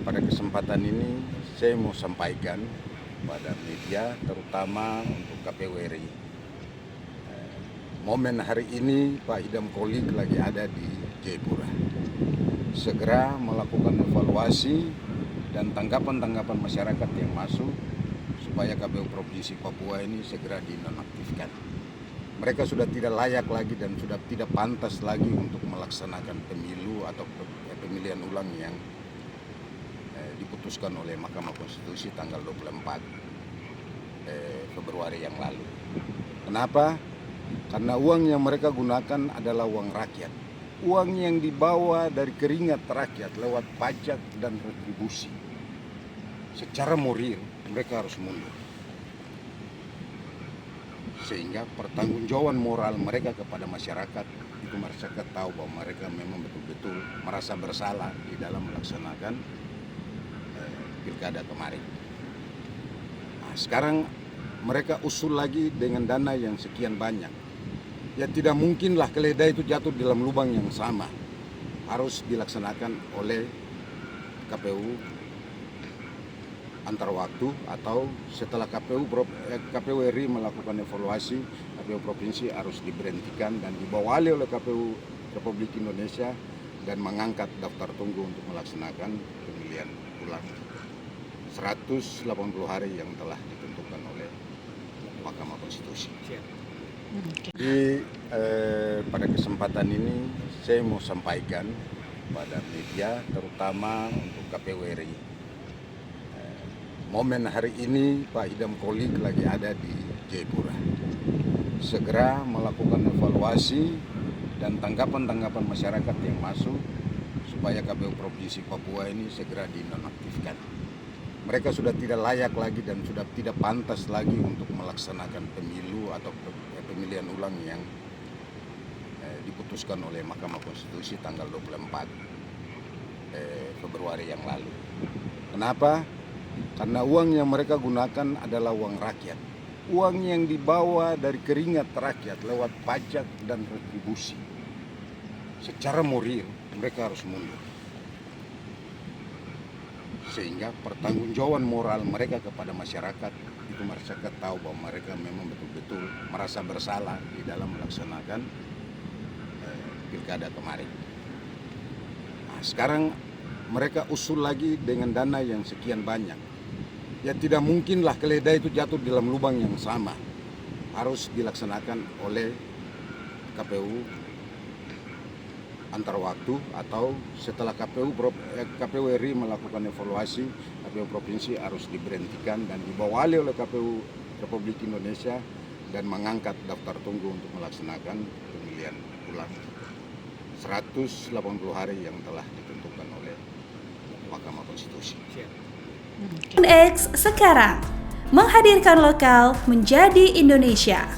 Pada kesempatan ini saya mau sampaikan pada media, terutama untuk KPU RI. Momen hari ini Pak Idam Kolik lagi ada di Jayapura. Segera melakukan evaluasi dan tanggapan-tanggapan masyarakat yang masuk supaya KPU Provinsi Papua ini segera dinonaktifkan. Mereka sudah tidak layak lagi dan sudah tidak pantas lagi untuk melaksanakan pemilu atau pemilihan ulang yang diputuskan oleh Mahkamah Konstitusi tanggal 24 Februari yang lalu. Kenapa? Karena uang yang mereka gunakan adalah uang rakyat. Uang yang dibawa dari keringat rakyat lewat pajak dan retribusi. Secara moral mereka harus mundur. Sehingga pertanggungjawaban moral mereka kepada masyarakat, itu masyarakat tahu bahwa mereka memang betul-betul merasa bersalah di dalam melaksanakan pilkada kemarin. Nah, sekarang mereka usul lagi dengan dana yang sekian banyak. Ya tidak mungkinlah keledai itu jatuh di dalam lubang yang sama. Harus dilaksanakan oleh KPU antar waktu atau setelah KPU RI melakukan evaluasi, KPU Provinsi harus diberhentikan dan dibawali oleh KPU Republik Indonesia dan mengangkat daftar tunggu untuk melaksanakan pemilihan ulang 180 hari yang telah ditentukan oleh Mahkamah Konstitusi. Pada kesempatan ini saya mau sampaikan pada media, terutama untuk KPU RI. Momen hari ini Pak Idam Kolik lagi ada di Jayapura. Segera melakukan evaluasi dan tanggapan-tanggapan masyarakat yang masuk supaya KPU Provinsi Papua ini segera dinonaktifkan. Mereka sudah tidak layak lagi dan sudah tidak pantas lagi untuk melaksanakan pemilu atau pemilihan ulang yang diputuskan oleh Mahkamah Konstitusi tanggal 24 Februari yang lalu. Kenapa? Karena uang yang mereka gunakan adalah uang rakyat. Uang yang dibawa dari keringat rakyat lewat pajak dan retribusi. Secara moral mereka harus mundur. Sehingga pertanggungjawaban moral mereka kepada masyarakat, itu masyarakat tahu bahwa mereka memang betul-betul merasa bersalah di dalam melaksanakan pilkada kemarin. Nah, sekarang mereka usul lagi dengan dana yang sekian banyak. Ya tidak mungkinlah keledai itu jatuh di dalam lubang yang sama. Harus dilaksanakan oleh KPU antar waktu atau setelah KPU RI melakukan evaluasi, KPU Provinsi harus diberhentikan dan dibawali oleh KPU Republik Indonesia dan mengangkat daftar tunggu untuk melaksanakan pemilihan ulang 180 hari yang telah ditentukan oleh Mahkamah Konstitusi. X sekarang menghadirkan lokal menjadi Indonesia.